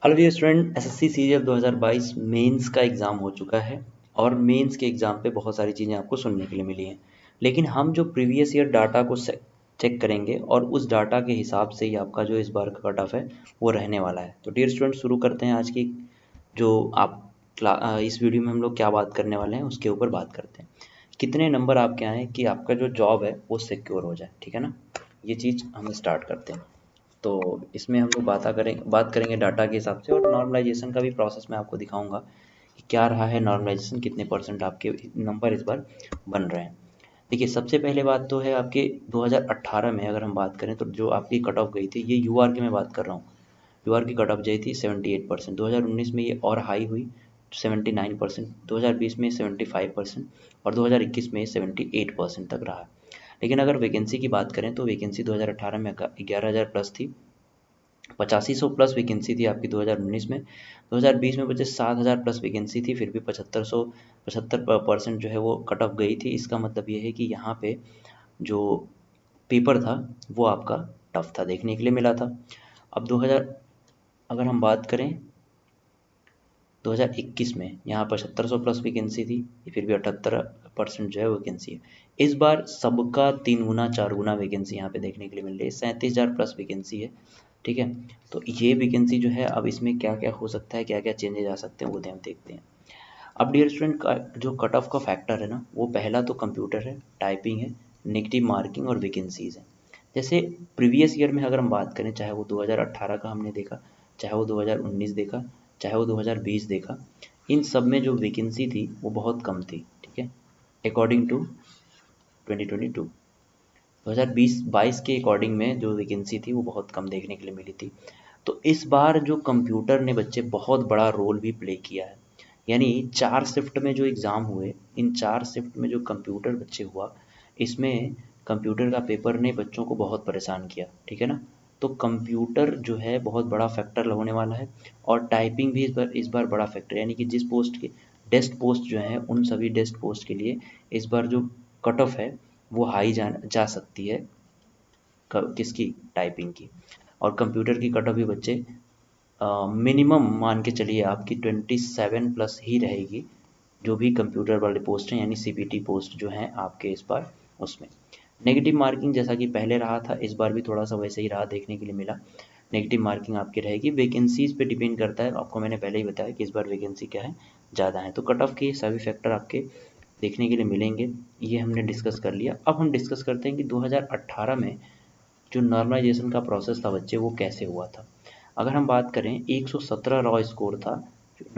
Hello dear student, SSC CGL 2022 mains का exam हो चुका है और मेंस के एग्ज़ाम पे बहुत सारी चीज़ें आपको सुनने के लिए मिली हैं। लेकिन हम जो प्रीवियस ईयर डाटा को चेक करेंगे और उस डाटा के हिसाब से ही आपका जो इस बार का कट ऑफ है वो रहने वाला है। तो डियर स्टूडेंट, शुरू करते हैं आज की जो आप इस वीडियो में हम लोग क्या बात करने वाले हैं उसके ऊपर बात करते हैं। कितने नंबर आपके आए कि आपका जो जॉब है वो सिक्योर हो जाए, ठीक है ना। ये चीज़ हम स्टार्ट करते हैं। तो इसमें हम लोग बात करेंगे डाटा के हिसाब से, और नॉर्मलाइजेशन का भी प्रोसेस मैं आपको दिखाऊंगा कि क्या रहा है नॉर्मलाइजेशन, कितने परसेंट आपके नंबर इस बार बन रहे हैं। देखिए, सबसे पहले बात तो है आपके 2018 में अगर हम बात करें तो जो आपकी कट ऑफ गई थी, ये यूआर की मैं बात कर रहा हूँ। यूआर की कट ऑफ गई थी 78%। 2019 में ये और हाई हुई 79%, 2020 में 75% और 2021 में 78% तक रहा। लेकिन अगर वैकेंसी की बात करें तो वैकेंसी 2018 में 11,000 प्लस थी, 8500 प्लस वैकेंसी थी आपकी 2019 में। 2020 में बचे 7000 प्लस वैकेंसी थी, फिर भी 75% जो है वो कट ऑफ गई थी। इसका मतलब ये है कि यहाँ पे जो पेपर था वो आपका टफ था, देखने के लिए मिला था। अब 2000 अगर हम बात करें 2021 में, यहाँ 7500 प्लस वैकेंसी थी, फिर भी 78% जो है वैकेंसी है। इस बार सबका 3 गुना 4 गुना वैकेंसी यहाँ पे देखने के लिए मिल रही है, 37,000 प्लस वैकेंसी है, ठीक है। तो ये वैकेंसी जो है, अब इसमें क्या क्या हो सकता है, क्या क्या चेंजेज आ सकते हैं वो हम देखते हैं। अब डियर स्टूडेंट, का जो कट ऑफ का फैक्टर है ना, वो पहला तो कंप्यूटर है, टाइपिंग है, नेगेटिव मार्किंग और वैकेंसीज है। जैसे प्रीवियस ईयर में अगर हम बात करें, चाहे वो 2018 का हमने देखा, चाहे वो 2019 देखा, चाहे वो 2020 देखा, इन सब में जो वैकेंसी थी वो बहुत कम थी, ठीक है। अकॉर्डिंग टू 2022 2020-22 के अकॉर्डिंग में जो वैकेंसी थी वो बहुत कम देखने के लिए मिली थी। तो इस बार जो कंप्यूटर ने बच्चे बहुत बड़ा रोल भी प्ले किया है। यानी 4 शिफ्ट में जो एग्ज़ाम हुए, इन 4 शिफ्ट में जो कंप्यूटर बच्चे हुआ, इसमें कंप्यूटर का पेपर ने बच्चों को बहुत परेशान किया, ठीक है ना। तो कंप्यूटर जो है बहुत बड़ा फैक्टर होने वाला है, और टाइपिंग भी इस बार बड़ा फैक्टर, यानी कि जिस पोस्ट के डेस्क पोस्ट जो हैं उन सभी डेस्क पोस्ट के लिए इस बार जो कट ऑफ है वो हाई जा सकती है, किसकी, टाइपिंग की। और कंप्यूटर की कट ऑफ भी बच्चे मिनिमम मान के चलिए आपकी 27 प्लस ही रहेगी, जो भी कंप्यूटर वाले पोस्ट हैं, यानी सीपीटी पोस्ट जो हैं आपके इस बार उसमें। नेगेटिव मार्किंग जैसा कि पहले रहा था, इस बार भी थोड़ा सा वैसे ही रहा, देखने के लिए मिला। नेगेटिव मार्किंग आपकी रहेगी, वैकेंसीज पे डिपेंड करता है, आपको मैंने पहले ही बताया कि इस बार वैकेंसी क्या है, ज़्यादा है। तो कट ऑफ के सभी फैक्टर आपके देखने के लिए मिलेंगे, ये हमने डिस्कस कर लिया। अब हम डिस्कस करते हैं कि 2018 में जो नॉर्मलाइजेशन का प्रोसेस था बच्चे, वो कैसे हुआ था। अगर हम बात करें, 117 रॉ स्कोर था,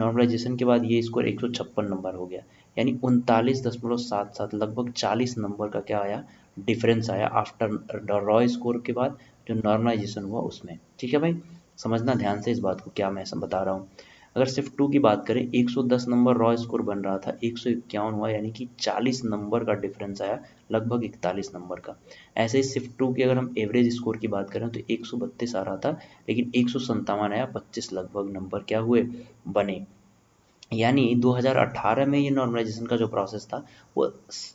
नॉर्मलाइजेशन के बाद ये स्कोर 156 नंबर हो गया, यानी 39.77, लगभग 40 नंबर का क्या आया, डिफरेंस आया आफ्टर रॉ स्कोर के बाद जो नॉर्मलाइजेशन हुआ उसमें, ठीक है भाई। समझना ध्यान से इस बात को, क्या मैं सब बता रहा हूँ। अगर शिफ्ट 2 की बात करें, 110 नंबर रॉ स्कोर बन रहा था, 151 हुआ, यानी कि 40 नंबर का डिफरेंस आया, लगभग 41 नंबर का। ऐसे ही शिफ्ट 2 की अगर हम एवरेज स्कोर की बात करें तो 132 आ रहा था, लेकिन 157 आया, 25 लगभग नंबर क्या हुए, बने। यानी 2018 में ये नॉर्मलाइजेशन का जो प्रोसेस था वो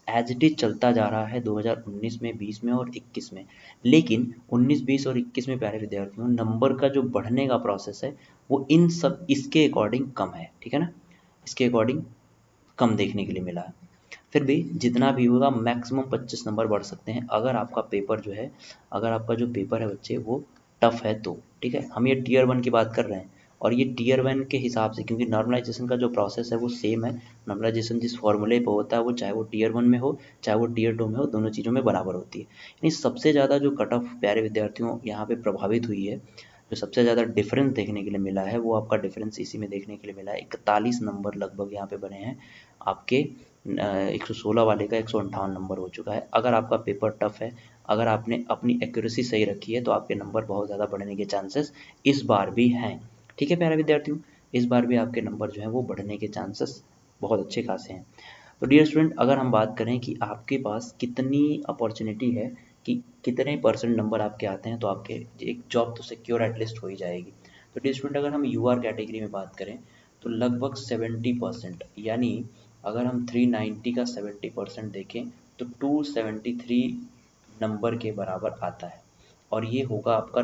एज इट इज चलता जा रहा है 2019 में, 20 में और 21 में। लेकिन 19, 20 और 21 में प्यारे विद्यार्थियों, नंबर का जो बढ़ने का प्रोसेस है वो इन सब इसके अकॉर्डिंग कम है, ठीक है ना। इसके अकॉर्डिंग कम देखने के लिए मिला है। फिर भी जितना भी होगा मैक्सिमम 25 नंबर बढ़ सकते हैं, अगर आपका पेपर जो है, अगर आपका जो पेपर है बच्चे वो टफ है तो, ठीक है। हम ये टीयर 1 की बात कर रहे हैं, और ये टीयर 1 के हिसाब से, क्योंकि नॉर्मलाइजेशन का जो प्रोसेस है वो सेम है। नॉर्मलाइजेशन जिस फॉर्मूले पर होता है वो, चाहे वो टीयर 1 में हो चाहे वो टीयर 2 में हो, दोनों चीज़ों में बराबर होती है। यानी सबसे ज़्यादा जो कट ऑफ प्यारे विद्यार्थियों यहाँ पे प्रभावित हुई है, जो सबसे ज़्यादा डिफरेंस देखने के लिए मिला है, वो आपका डिफरेंस इसी में देखने के लिए मिला है। 41 नंबर लगभग यहाँ पे बने हैं आपके। 116 वाले का 158 नंबर हो चुका है। अगर आपका पेपर टफ है, अगर आपने अपनी एक्यूरेसी सही रखी है, तो आपके नंबर बहुत ज़्यादा बढ़ने के चांसेस इस बार भी हैं, ठीक है प्यारे विद्यार्थियों। इस बार भी आपके नंबर जो हैं वो बढ़ने के चांसेस बहुत अच्छे खासे हैं। तो डियर स्टूडेंट, अगर हम बात करें कि आपके पास कितनी अपॉर्चुनिटी है कि कितने परसेंट नंबर आपके आते हैं, तो आपके एक जॉब तो सिक्योर एटलीस्ट हो ही जाएगी। तो डियर स्टूडेंट, अगर हम यूआर कैटेगरी में बात करें तो लगभग 70%, यानी अगर हम 390 का 70% देखें तो 273 नंबर के बराबर आता है, और ये होगा आपका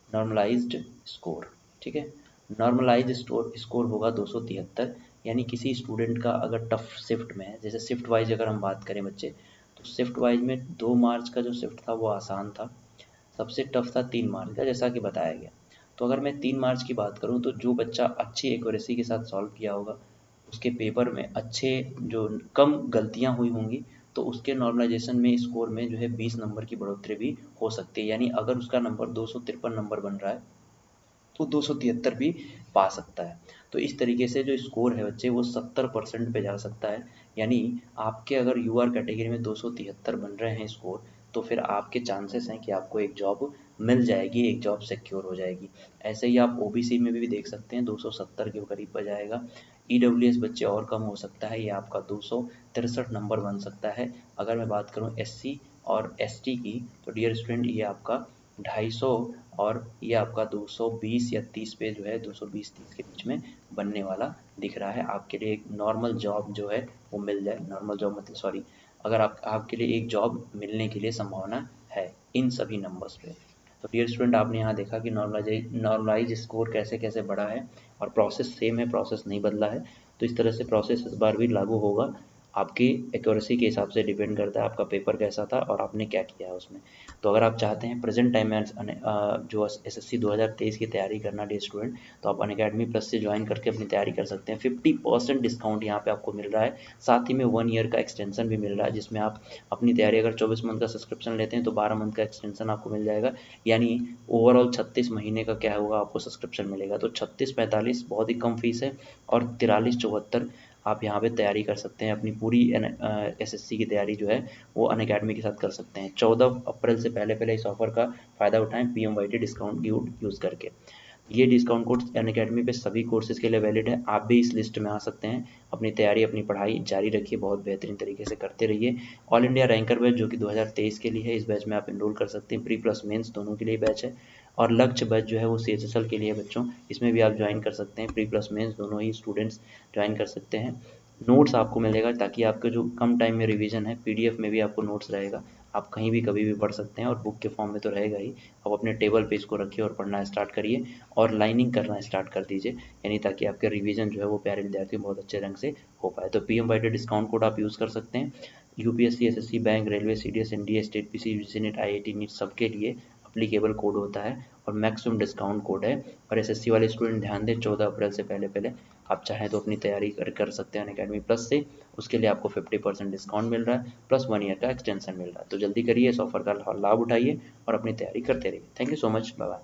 नॉर्मलाइज्ड स्कोर, ठीक है। नॉर्मलाइज स्कोर होगा 273, यानी किसी स्टूडेंट का अगर टफ शिफ्ट में है, जैसे शिफ्ट वाइज अगर हम बात करें बच्चे, तो शिफ्ट वाइज में 2 मार्च का जो शिफ्ट था वो आसान था, सबसे टफ था 3 मार्च का, जैसा कि बताया गया। तो अगर मैं 3 मार्च की बात करूँ तो जो बच्चा अच्छी एक्यूरेसी के साथ सॉल्व किया होगा, उसके पेपर में अच्छे जो कम गलतियाँ हुई होंगी, तो उसके नॉर्मलाइजेशन में स्कोर में जो है 20 नंबर की बढ़ोतरी भी हो सकती है। यानी अगर उसका नंबर 253 नंबर बन रहा है तो 273 भी पा सकता है। तो इस तरीके से जो स्कोर है बच्चे वो 70% पे जा सकता है। यानी आपके अगर यूआर कैटेगरी में 273 बन रहे हैं स्कोर, तो फिर आपके चांसेस हैं कि आपको एक जॉब मिल जाएगी, एक जॉब सिक्योर हो जाएगी। ऐसे ही आप ओबीसी में भी देख सकते हैं, 270 के करीब आ जाएगा। ईडब्ल्यूएस बच्चे और कम हो सकता है, ये आपका 263 नंबर बन सकता है। अगर मैं बात करूँ एससी और एसटी की, तो डियर स्टूडेंट ये आपका 250 और ये आपका 220 या 30 पे जो है 220-30 के बीच में बनने वाला दिख रहा है। आपके लिए एक नॉर्मल जॉब जो है वो मिल जाए, नॉर्मल जॉब मतलब सॉरी, अगर आपके लिए एक जॉब मिलने के लिए संभावना है इन सभी नंबर्स पे। तो डियर स्टूडेंट आपने यहाँ देखा कि नॉर्मलाइज स्कोर कैसे कैसे बढ़ा है, और प्रोसेस सेम है, प्रोसेस नहीं बदला है। तो इस तरह से प्रोसेस इस बार भी लागू होगा। आपकी एक्यूरेसी के हिसाब से डिपेंड करता है आपका पेपर कैसा था और आपने क्या किया है उसमें। तो अगर आप चाहते हैं प्रेजेंट टाइम में जो एसएससी 2023 की तैयारी करना डियर स्टूडेंट, तो आप अनअकैडमी प्लस से ज्वाइन करके अपनी तैयारी कर सकते हैं। 50% डिस्काउंट यहाँ पे आपको मिल रहा है, साथ ही में 1 ईयर का एक्सटेंशन भी मिल रहा है, जिसमें आप अपनी तैयारी अगर 24 मंथ का सब्सक्रिप्शन लेते हैं तो 12 मंथ का एक्सटेंशन आपको मिल जाएगा। यानी ओवरऑल 36 महीने का क्या होगा आपको सब्सक्रिप्शन मिलेगा। तो 36-45 बहुत ही कम फीस है, और 43-74 आप यहाँ पे तैयारी कर सकते हैं। अपनी पूरी एसएससी की तैयारी जो है वो अनअकैडमी के साथ कर सकते हैं। 14 अप्रैल से पहले पहले इस ऑफर का फ़ायदा उठाएं PMYT डिस्काउंट यूज़ करके। ये डिस्काउंट कोड अनअकैडमी पे सभी कोर्सेज़ के लिए वैलिड है। आप भी इस लिस्ट में आ सकते हैं। अपनी तैयारी, अपनी पढ़ाई जारी रखिए, बहुत बेहतरीन तरीके से करते रहिए। ऑल इंडिया रैंकर बैच जो कि 2023 के लिए है, इस बैच में आप एनरोल कर सकते हैं। प्री प्लस मेंस दोनों के लिए बैच है। और लक्ष्य बैच जो है वो CHSL के लिए बच्चों, इसमें भी आप ज्वाइन कर सकते हैं। प्री प्लस मेंस दोनों ही स्टूडेंट्स ज्वाइन कर सकते हैं। नोट्स आपको मिलेगा, ताकि आपका जो कम टाइम में रिवीजन है, PDF में भी आपको नोट्स रहेगा। आप कहीं भी कभी भी पढ़ सकते हैं, और बुक के फॉर्म में तो रहेगा ही। आप अपने टेबल पे इसको रखिए और पढ़ना स्टार्ट करिए, और लाइनिंग करना स्टार्ट कर दीजिए, यानी ताकि आपका रिवीजन जो है वो प्यारे विद्यार्थी बहुत अच्छे ढंग से हो पाए। तो PMYT डिस्काउंट कोड आप यूज़ कर सकते हैं। UPSC, SSC, bank, railway, CDS, NDA, state PC, UGC NET, IIT NEET सबके लिए अप्लीकेबल कोड होता है, और मैक्सिमम डिस्काउंट कोड है। और SSC वाले स्टूडेंट ध्यान दें, 14 अप्रैल से पहले पहले आप चाहें तो अपनी तैयारी कर सकते हैं अनअकैडमी प्लस से। उसके लिए आपको 50% डिस्काउंट मिल रहा है, प्लस 1 ईयर का एक्सटेंशन मिल रहा है। तो जल्दी करिए, इस ऑफर का लाभ उठाइए और अपनी तैयारी करते रहिए। Thank you so much, bye bye.